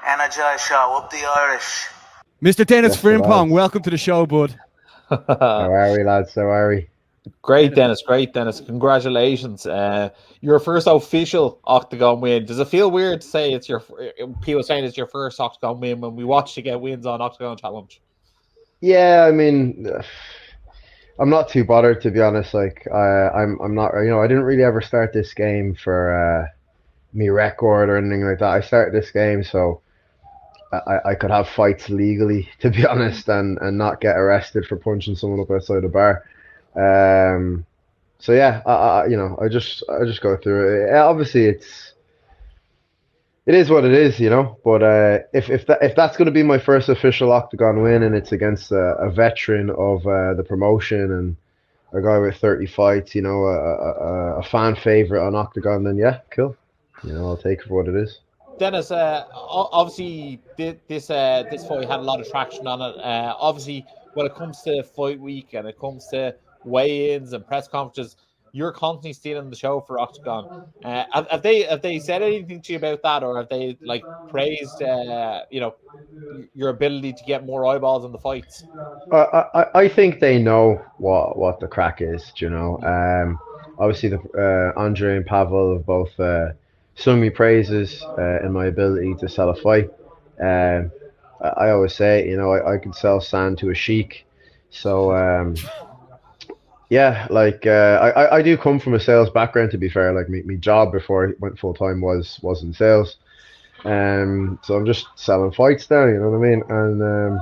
Energized show, up the Irish. Mr. Denis Frimpong, welcome to the show, bud. How are we, lads? How are we? Great, Dennis. Great, Dennis. Congratulations. Your first official Oktagon win. Does it feel weird to say it's your, people saying it's your first Oktagon win when we watch you get wins on Oktagon Challenge? Yeah, I mean, I'm not too bothered, to be honest. Like, I'm not, you know, I didn't really ever start this game for me record or anything like that. I started this game so I could have fights legally, to be honest, and not get arrested for punching someone up outside a bar. So yeah, you know, I just go through it. Obviously, it is what it is, you know. But if that's going to be my first official Oktagon win, and it's against a veteran of the promotion and a guy with 30 fights, you know, a fan favorite on Oktagon, then yeah, cool. You know, I'll take it for what it is. Dennis, obviously this fight had a lot of traction on it. Obviously, when it comes to fight week and it comes to weigh-ins and press conferences, you're constantly stealing the show for Oktagon. Have they said anything to you about that, or have they like praised you know, your ability to get more eyeballs on the fights? I think they know what the crack is. You know, obviously the Andre and Pavel have both sung me praises in my ability to sell a fight. I always say, you know, I could sell sand to a sheik. So yeah, like I do come from a sales background, to be fair. Like my job before I went full time was in sales. So I'm just selling fights now, you know what I mean? And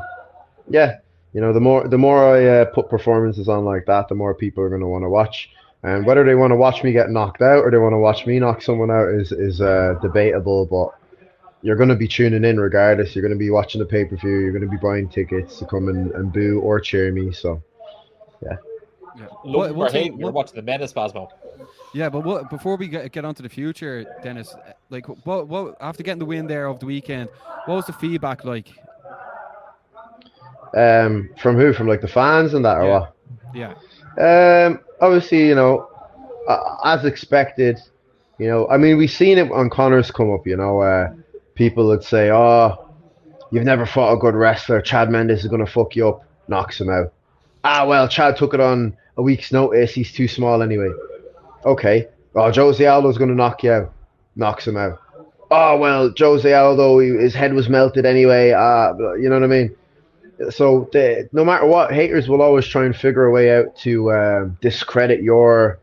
yeah, you know, the more I put performances on like that, the more people are going to want to watch. And whether they want to watch me get knocked out or they want to watch me knock someone out is debatable. But you're going to be tuning in regardless. You're going to be watching the pay-per-view. You're going to be buying tickets to come and boo or cheer me. So, yeah. You're watching the Menace, Basmo. Yeah, but before we get on to the future, Dennis, like what after getting the win there of the weekend, what was the feedback like? From who? From like the fans and that, or what? Yeah. Obviously, you know, as expected, you know, I mean, we've seen it on Connor's come up, you know, people would say, oh, you've never fought a good wrestler. Chad Mendes is going to fuck you up, knocks him out. Ah, well, Chad took it on a week's notice. He's too small anyway. Okay. Oh, Jose Aldo's going to knock you out, knocks him out. Oh, well, Jose Aldo, his head was melted anyway. You know what I mean? So no matter what, haters will always try and figure a way out to discredit your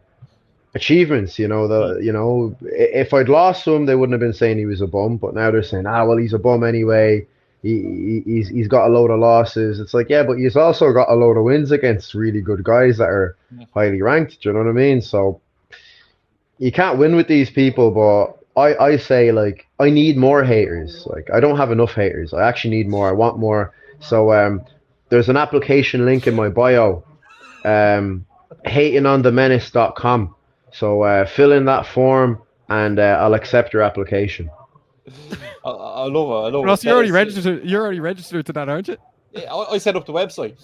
achievements. You know, if I'd lost to him, they wouldn't have been saying he was a bum. But now they're saying, well, he's a bum anyway. He's got a load of losses. It's like, yeah, but he's also got a load of wins against really good guys that are highly ranked. Do you know what I mean? So you can't win with these people. But I say, like, I need more haters. Like, I don't have enough haters. I actually need more. I want more. So there's an application link in my bio, hatingonthemenace.com. So fill in that form and I'll accept your application. I love it. Ross, you're already registered to that, aren't you? Yeah, I set up the website.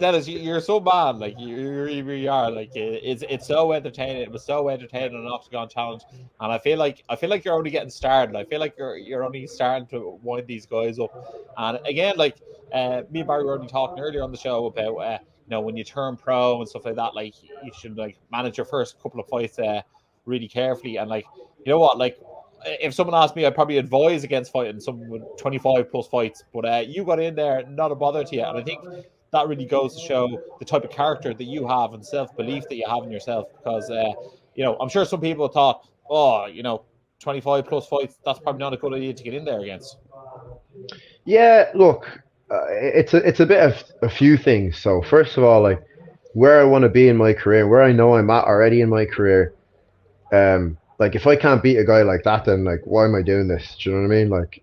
Dennis, you're so bad. Like you really are. Like it's so entertaining. It was so entertaining on Oktagon Challenge, and I feel like you're only getting started. I feel like you're only starting to wind these guys up. And again, like me and Barry were already talking earlier on the show about you know, when you turn pro and stuff like that, like you should like manage your first couple of fights really carefully. And like, you know what, like, if someone asked me, I'd probably advise against fighting someone with 25 plus fights. But you got in there, not a bother to you. And I think that really goes to show the type of character that you have and self-belief that you have in yourself. Because, you know, I'm sure some people thought, oh, you know, 25 plus fights, that's probably not a good idea to get in there against. Yeah, look, it's a bit of a few things. So first of all, like, where I want to be in my career, where I know I'm at already in my career, like, if I can't beat a guy like that, then, like, why am I doing this? Do you know what I mean? Like,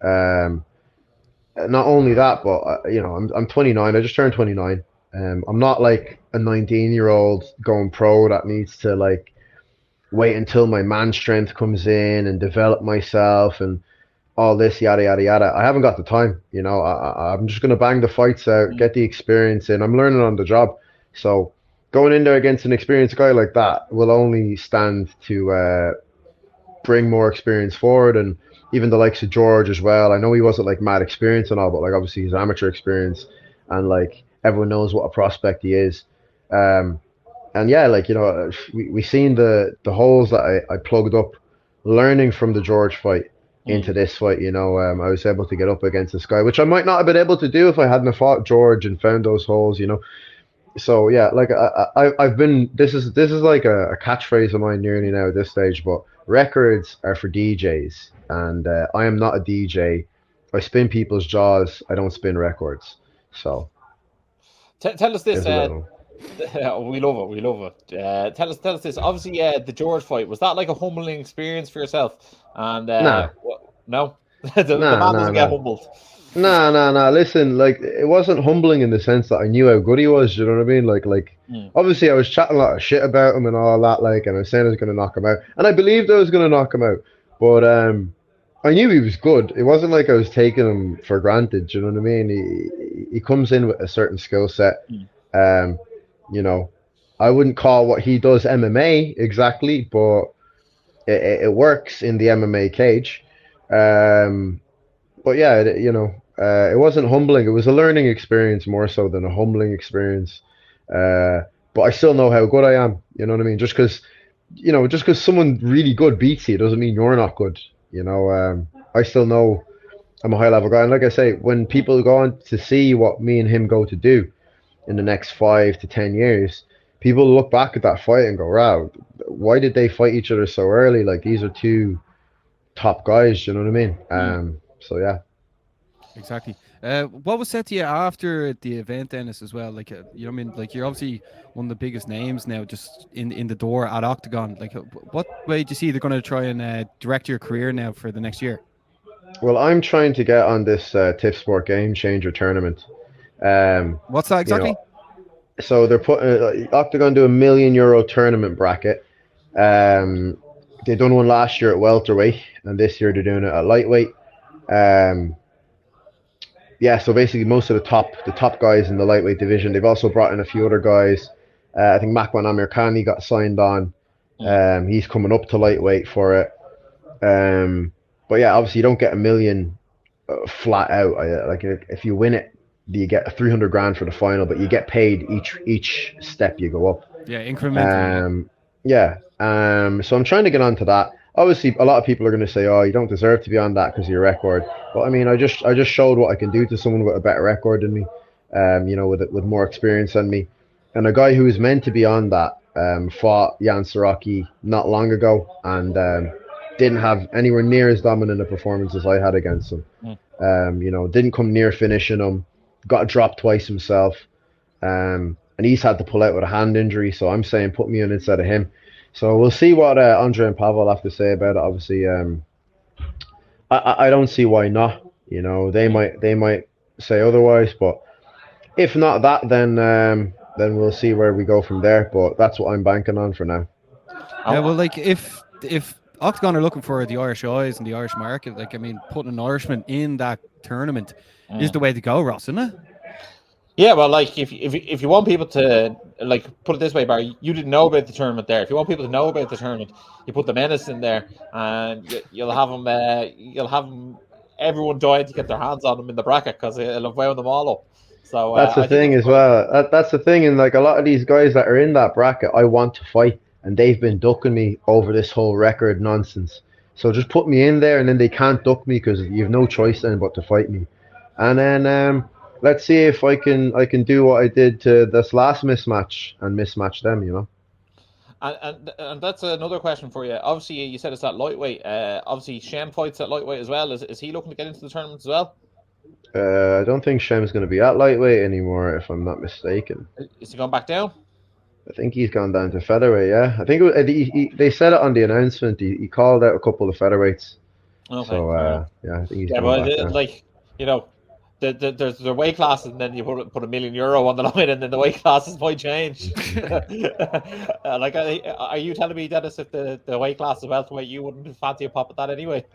not only that, but, you know, I'm 29. I just turned 29. I'm not, like, a 19-year-old going pro that needs to, like, wait until my man strength comes in and develop myself and all this, yada, yada, yada. I haven't got the time, you know. I'm just going to bang the fights out, get the experience in. I'm learning on the job. So going in there against an experienced guy like that will only stand to bring more experience forward. And even the likes of George as well. I know he wasn't like mad experience and all, but like obviously his amateur experience and like everyone knows what a prospect he is. And yeah, like, you know, we seen the holes that I plugged up learning from the George fight into this fight. You know, I was able to get up against this guy, which I might not have been able to do if I hadn't have fought George and found those holes, you know. So yeah, like I've been, this is like a catchphrase of mine nearly now at this stage, but records are for DJs, and I am not a DJ. I spin people's jaws. I don't spin records. So tell us this. there's a little. We love it. We love it. Tell us this. Obviously, the George fight, was that like a humbling experience for yourself? And Nah. no, the man doesn't get humbled. Nah. Listen, like it wasn't humbling in the sense that I knew how good he was. You know what I mean? Like obviously I was chatting a lot of shit about him and all that. Like, and I was saying I was going to knock him out, and I believed I was going to knock him out. But I knew he was good. It wasn't like I was taking him for granted. You know what I mean? He comes in with a certain skill set. You know, I wouldn't call what he does MMA exactly, but it works in the MMA cage. But yeah, you know, it wasn't humbling. It was a learning experience more so than a humbling experience. But I still know how good I am. You know what I mean? Just because someone really good beats you doesn't mean you're not good. You know, I still know I'm a high level guy. And like I say, when people go on to see what me and him go to do in the next 5 to 10 years, people look back at that fight and go, wow, why did they fight each other so early? Like, these are two top guys, you know what I mean? So yeah. Exactly. What was said to you after the event, Dennis, as well? Like, you know what I mean? Like, you're obviously one of the biggest names now just in the door at Oktagon. Like, what way do you see they're going to try and direct your career now for the next year? Well, I'm trying to get on this TIF Sport Game Changer tournament. What's that exactly? You know, so they're putting Octagon do €1 million tournament bracket. They done one last year at welterweight, and this year they're doing it at lightweight. Yeah, so basically most of the top guys in the lightweight division. They've also brought in a few other guys. I think Makwan Amirkhani got signed on. He's coming up to lightweight for it. But yeah, obviously you don't get $1 million flat out. Like if you win it, you get 300 grand for the final, but you get paid each step you go up. Yeah, incrementally. So I'm trying to get onto that. Obviously, a lot of people are going to say, "Oh, you don't deserve to be on that because of your record." But I mean, I just showed what I can do to someone with a better record than me, you know, with more experience than me. And a guy who was meant to be on that fought Jan Siraki not long ago and didn't have anywhere near as dominant a performance as I had against him. You know, didn't come near finishing him. Got dropped twice himself, and he's had to pull out with a hand injury. So I'm saying put me in instead of him. So we'll see what Andre and Pavel have to say about it. Obviously, I don't see why not. You know, they might say otherwise, but if not that, then we'll see where we go from there. But that's what I'm banking on for now. Yeah, well, like if Octagon are looking for the Irish eyes and the Irish market, like I mean, putting an Irishman in that tournament is the way to go, Ross, isn't it? Yeah, well, like if you want people to like put it this way, Barry, you didn't know about the tournament there. If you want people to know about the tournament, you put the Menace in there, and you'll have them. Everyone dying to get their hands on them in the bracket because it'll have wound them all up. So that's the thing as well. That's the thing, and like a lot of these guys that are in that bracket, I want to fight, and they've been ducking me over this whole record nonsense. So just put me in there, and then they can't duck me because you have no choice then but to fight me. And then let's see if I can do what I did to this last mismatch and mismatch them, you know. And that's another question for you. Obviously, you said it's at lightweight. Obviously, Shem fights at lightweight as well. Is he looking to get into the tournament as well? I don't think Shem's going to be at lightweight anymore, if I'm not mistaken. Is he going back down? I think he's gone down to featherweight. Yeah, I think they said it on the announcement. He called out a couple of featherweights. Okay. So yeah, I think he's going back down. Like, you know, there's the weight classes, and then you put €1 million on the line, and then the weight classes might change. Like, are you telling me, Dennis, if the weight class is welterweight, you wouldn't fancy a pop at that anyway?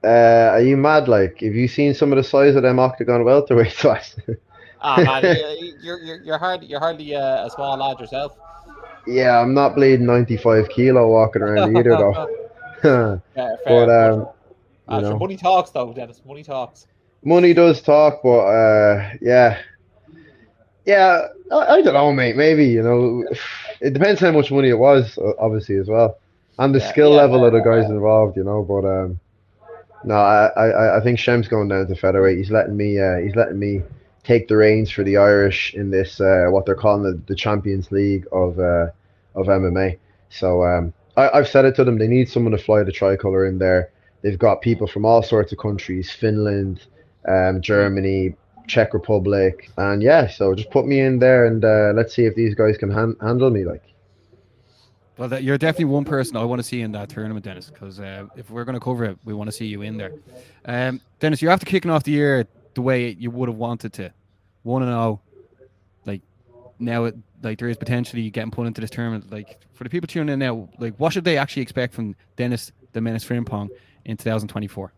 Are you mad? Like, have you seen some of the size of them Octagon welterweights? Man, you're hardly a small lad yourself. Yeah, I'm not bleeding 95 kilo walking around either, though. Yeah, But fair. But you sure, know, money talks, though, Dennis. Money talks. money does talk, but yeah, I don't know, mate. Maybe, it depends how much money it was, obviously, as well, and the skill Yeah, level of fair. the guys involved, But no, I think Shem's going down to featherweight. He's letting me take the reins for the Irish in this what they're calling the Champions League of MMA. So I've said it to them. They need someone to fly the tricolour in there. They've got people from all sorts of countries: Finland, Germany, Czech Republic, and yeah. So just put me in there, and let's see if these guys can handle me. Like, Well, you're definitely one person I want to see in that tournament, Dennis, because if we're going to cover it, we want to see you in there. Dennis, you're after kicking off the year the way you would have wanted to. 1-0. Like, now, there is potentially getting put into this tournament. Like, for the people tuning in now, like, what should they actually expect from Denis the Menace Frimpong in 2024?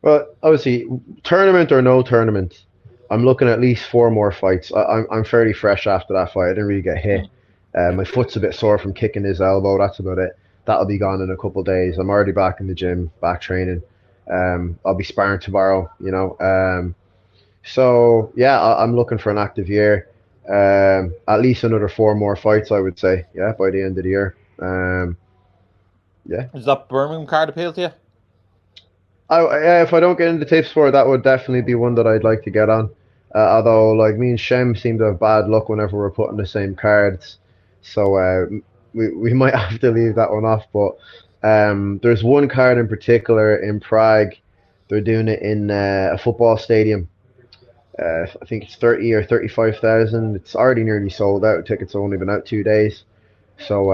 well, obviously, tournament or no tournament, I'm looking at least 4 more fights. I'm fairly fresh after that fight. I didn't really get hit. Yeah. My foot's a bit sore from kicking his elbow. That's about it. That'll be gone in a couple of days. I'm already back in the gym, back training. I'll be sparring tomorrow. So yeah, I'm looking for an active year. At least another 4 more fights, I would say. Yeah, by the end of the year. Yeah. Does that Birmingham card appeal to you? If I don't get into tapes for it, that would definitely be one that I'd like to get on. Although, like, me and Shem seem to have bad luck whenever we're putting the same cards, so we might have to leave that one off. But there's one card in particular in Prague. They're doing it in a football stadium. I think it's 30 or 35,000. It's already nearly sold out. Tickets have only been out 2 days. So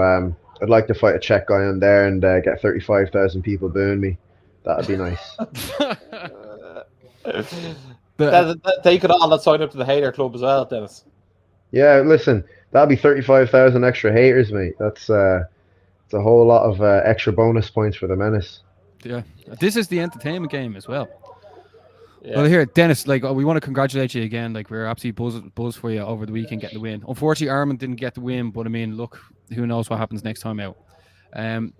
I'd like to fight a Czech guy on there and get 35,000 people booing me. That'd be nice. They could all sign up to the hater club as well, Dennis. Yeah, listen, that'd be 35,000 extra haters, mate. It's a whole lot of extra bonus points for the Menace. Yeah, this is the entertainment game as well. Yeah. Well, here, Dennis, like, we want to congratulate you again. Like, we're absolutely buzzed for you over the weekend getting the win. Unfortunately, Armand didn't get the win, but I mean, look, who knows what happens next time out.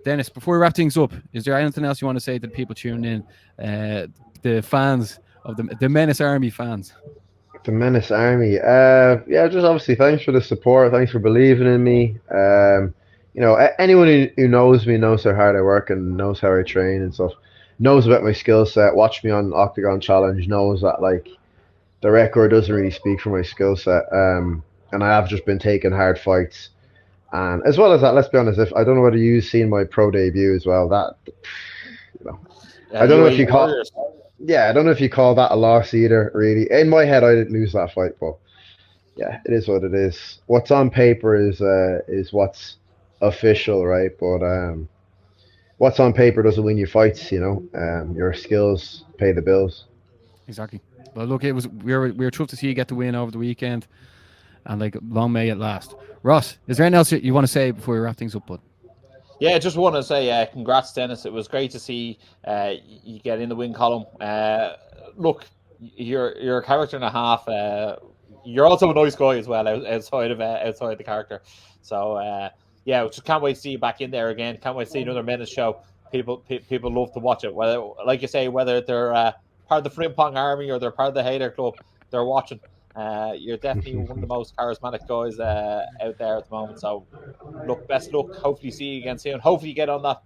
Dennis, before we wrap things up, is there anything else you want to say to the people tuning in, the fans of the Menace Army fans? The Menace Army. Yeah, just obviously thanks for the support. Thanks for believing in me. Anyone who knows me knows how hard I work and knows how I train and stuff. Knows about my skill set. Watch me on Oktagon Challenge. Knows that, like, the record doesn't really speak for my skill set. And I have just been taking hard fights. And as well as that, let's be honest, if I don't know whether you've seen my pro debut as well. That, I don't know if you call. Yeah, I don't know if you call that a loss either. Really, in my head, I didn't lose that fight, but yeah, it is what it is. What's on paper is what's official, right? But what's on paper doesn't win you fights. Your skills pay the bills. Exactly. Well, look, we were chuffed to see you get the win over the weekend, and, like, long may it last. Ross, is there anything else you want to say before we wrap things up, bud? Yeah, just want to say congrats, Dennis. It was great to see you get in the win column. Look, you're a character and a half. You're also a nice guy as well outside of the character. So yeah, just can't wait to see you back in there again. Can't wait to see another Menace show. People love to watch it. Whether, like you say, whether they're part of the Frimpong army or they're part of the hater club, they're watching. You're definitely one of the most charismatic guys out there at the moment. So, look, best luck. Hopefully, see you again soon. Hopefully, you get on that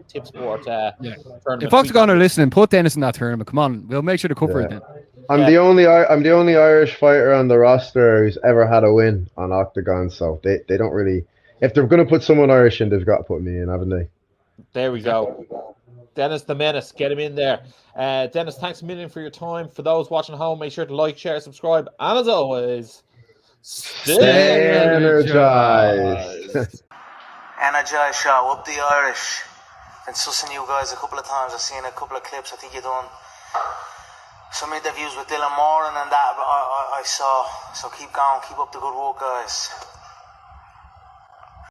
tip sport tournament. If Oktagon are listening, put Dennis in that tournament. Come on, we'll make sure to cover it then. I'm the only Irish fighter on the roster who's ever had a win on Oktagon. So they don't really. If they're going to put someone Irish in, they've got to put me in, haven't they? There we go. Denis the Menace, get him in there. Denis, thanks a million for your time. For those watching at home, make sure to like, share, subscribe, and as always, stay energized. Energized, show up the Irish. Been sussing you guys a couple of times. I've seen a couple of clips. I think you've done some interviews with Dylan Moran and that I saw. So keep going, keep up the good work, guys.